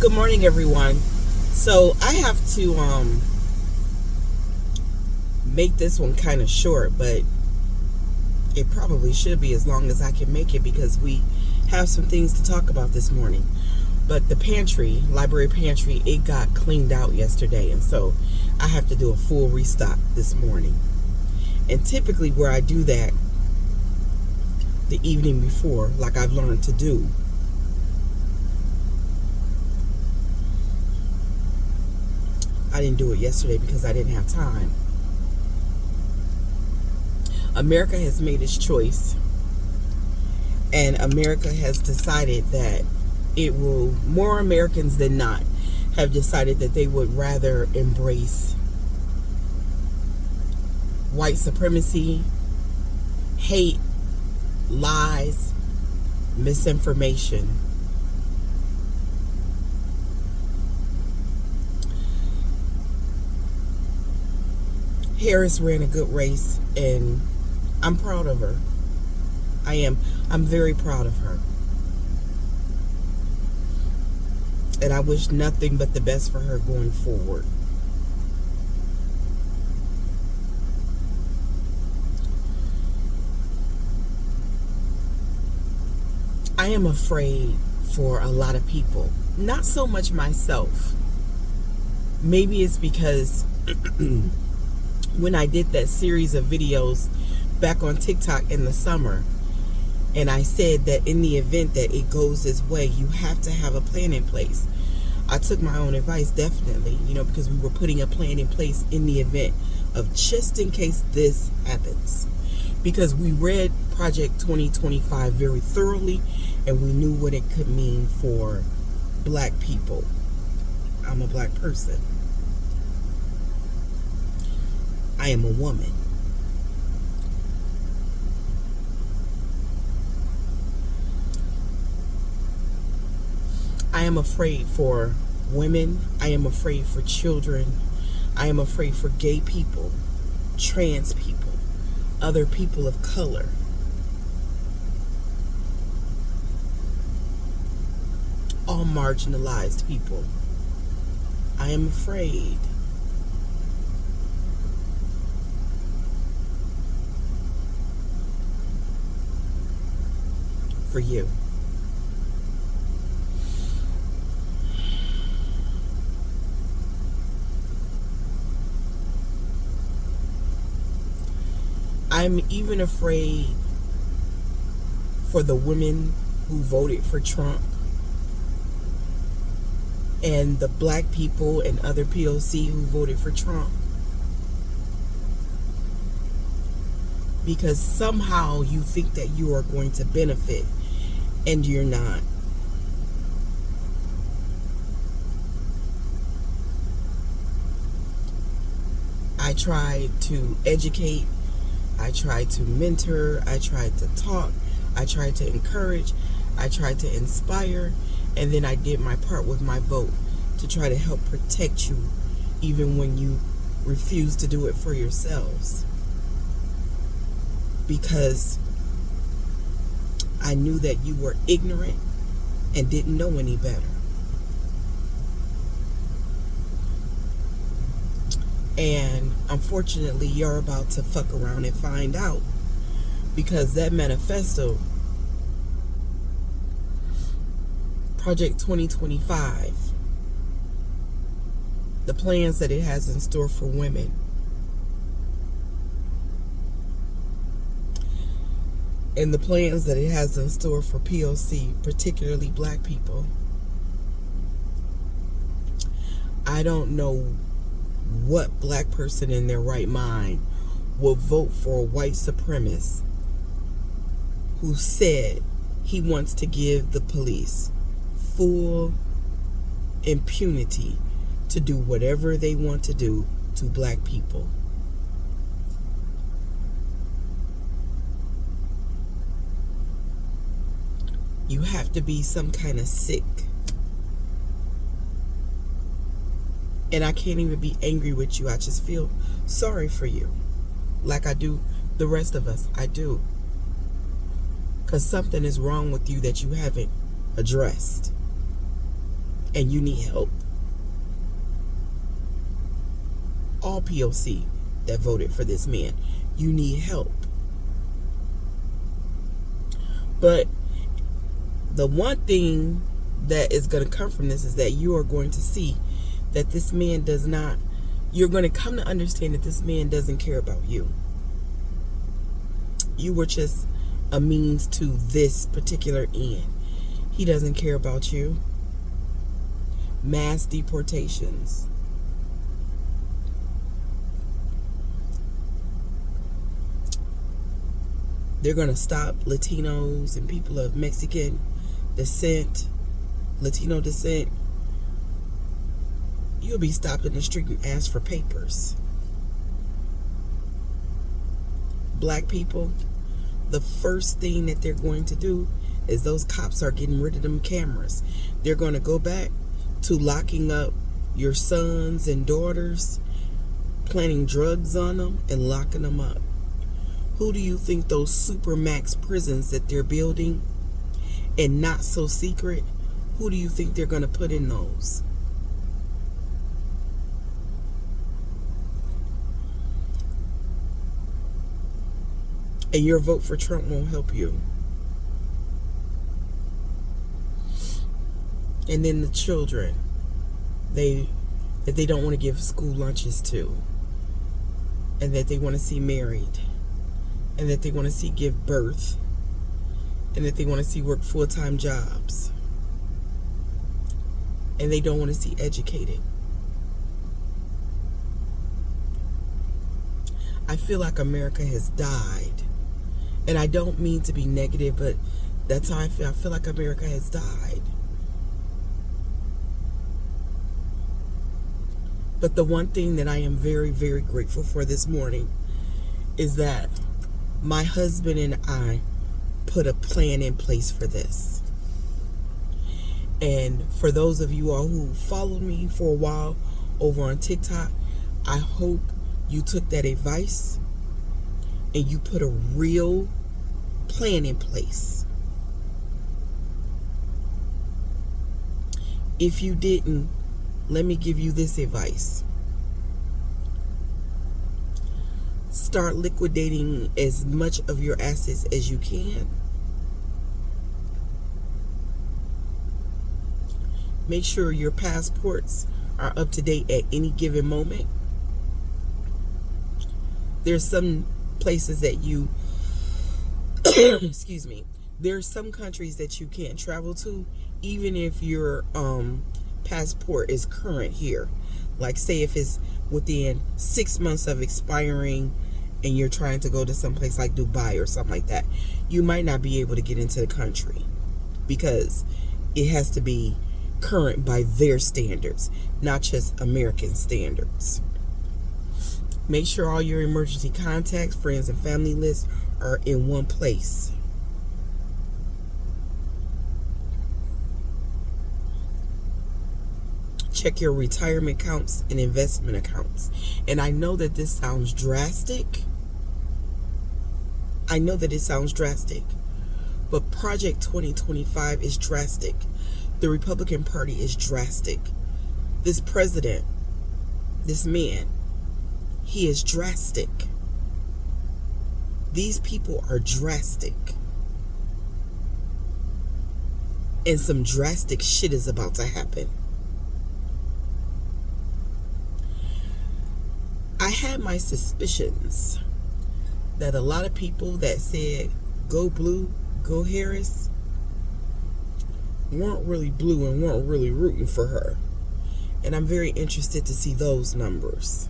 Good morning, everyone. So I have to make this one kind of short, but it probably should be as long as I can make it because we have some things to talk about this morning. But the library pantry, it got cleaned out yesterday, and so I have to do a full restock this morning. And typically where I do that the evening before, like I've learned to do, I didn't do it yesterday because I didn't have time. America has made its choice, and America has decided that more Americans than not have decided that they would rather embrace white supremacy, hate, lies, misinformation. Harris ran a good race, and I'm proud of her. I am. I'm very proud of her. And I wish nothing but the best for her going forward. I am afraid for a lot of people. Not so much myself. Maybe it's because when I did that series of videos back on TikTok in the summer, and I said that in the event that it goes this way, you have to have a plan in place. I took my own advice, definitely, because we were putting a plan in place in the event of just in case this happens. Because we read Project 2025 very thoroughly, and we knew what it could mean for black people. I'm a black person. I am a woman. I am afraid for women. I am afraid for children. I am afraid for gay people, trans people, other people of color. All marginalized people. I am afraid. For you. I'm even afraid for the women who voted for Trump and the black people and other POC who voted for Trump. Because somehow you think that you are going to benefit, and you're not. I tried to educate, I tried to mentor, I tried to talk, I tried to encourage, I tried to inspire, and then I did my part with my vote to try to help protect you even when you refuse to do it for yourselves. Because I knew that you were ignorant and didn't know any better. And unfortunately, you're about to fuck around and find out, because that manifesto, Project 2025, the plans that it has in store for women, and the plans that it has in store for POC, particularly black people, I don't know what black person in their right mind will vote for a white supremacist who said he wants to give the police full impunity to do whatever they want to do to black people. You have to be some kind of sick. And I can't even be angry with you. I just feel sorry for you. Like I do the rest of us. I do. Because something is wrong with you that you haven't addressed. and you need help, all POC that voted for this man, you need help. But the one thing that is going to come from this is that you are going to see that this man does not, you're going to come to understand that this man doesn't care about you. You were just a means to this particular end. He doesn't care about you. Mass deportations. They're going to stop Latinos and people of Mexican descent, Latino descent. You'll be stopped in the street and asked for papers. Black people, the first thing that they're going to do is those cops are getting rid of them cameras. They're going to go back to locking up your sons and daughters, planting drugs on them and locking them up. Who do you think those supermax prisons that they're building and not so secret, who do you think they're going to put in those? And your vote for Trump won't help you. And then the children, that they don't want to give school lunches to, and that they want to see married, and that they want to see give birth, and that they want to see work full-time jobs, and they don't want to see educated. I feel like America has died. And I don't mean to be negative, but that's how I feel. I feel like America has died. But the one thing that I am very, very grateful for this morning is that my husband and I put a plan in place for this. And for those of you all who followed me for a while over on TikTok, I hope you took that advice and you put a real plan in place. If you didn't, let me give you this advice. Start liquidating as much of your assets as you can. Make sure your passports are up to date at any given moment. There's some places that you excuse me, there's some countries that you can't travel to even if your passport is current here. Like say if it's within 6 months of expiring and you're trying to go to some place like Dubai or something like that, you might not be able to get into the country because it has to be current by their standards, not just American standards. Make sure all your emergency contacts, friends, and family lists are in one place. Check your retirement accounts and investment accounts. And I know that this sounds drastic. I know that it sounds drastic. But Project 2025 is drastic. The Republican Party is drastic. This president, this man, he is drastic. These people are drastic. And some drastic shit is about to happen. I had my suspicions that a lot of people that said go blue, go Harris, weren't really blue and weren't really rooting for her. And I'm very interested to see those numbers.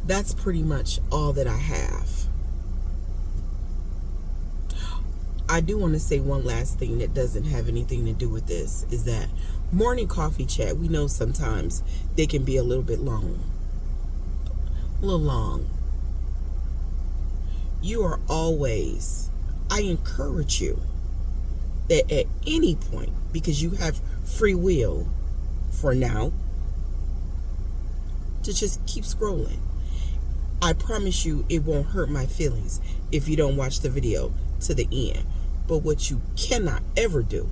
That's pretty much all that I have. I do want to say one last thing that doesn't have anything to do with this, is that morning coffee chat, we know sometimes they can be a little bit long. A little long. You are always, I encourage you that at any point, because you have free will for now, to just keep scrolling. I promise you it won't hurt my feelings if you don't watch the video to the end. But what you cannot ever do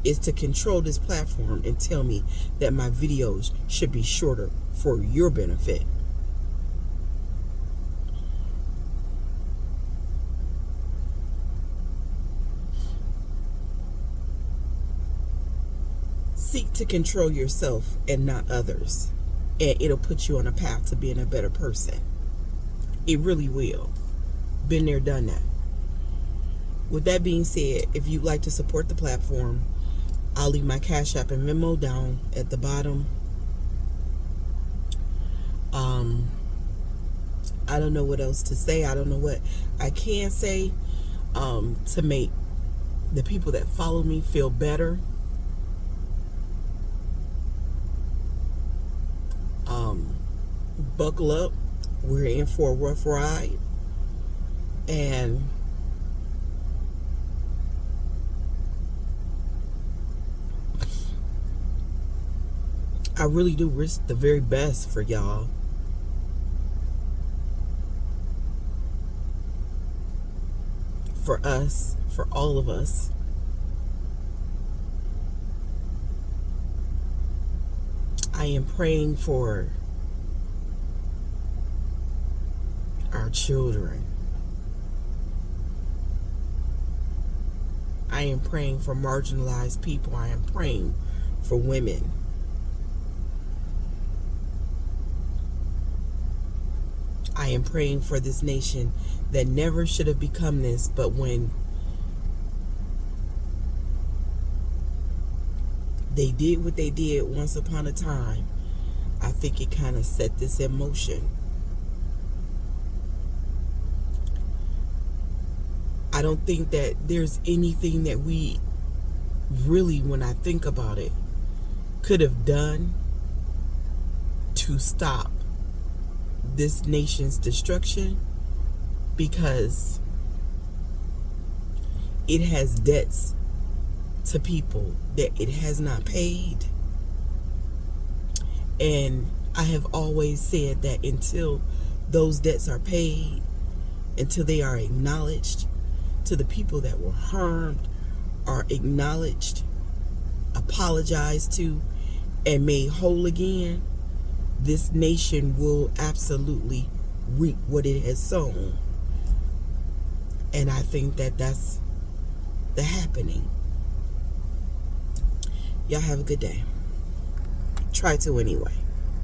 is to control this platform and tell me that my videos should be shorter for your benefit. Seek to control yourself and not others, and it'll put you on a path to being a better person. It really will. Been there, done that. With that being said, if you'd like to support the platform, I'll leave my Cash App and Venmo down at the bottom. I don't know what else to say. I don't know what I can say to make the people that follow me feel better. Buckle up. We're in for a rough ride. And I really do wish the very best for y'all. For us, for all of us. I am praying for our children. I am praying for marginalized people. I am praying for women. I am praying for this nation that never should have become this, but when they did what they did once upon a time, I think it kind of set this in motion. I don't think that there's anything that we really, when I think about it, could have done to stop this nation's destruction, because it has debts to people that it has not paid. And I have always said that until those debts are paid, until they are acknowledged to the people that were harmed, are acknowledged, apologized to, and made whole again, this nation will absolutely reap what it has sown. And I think that that's the happening. Y'all have a good day. Try to anyway.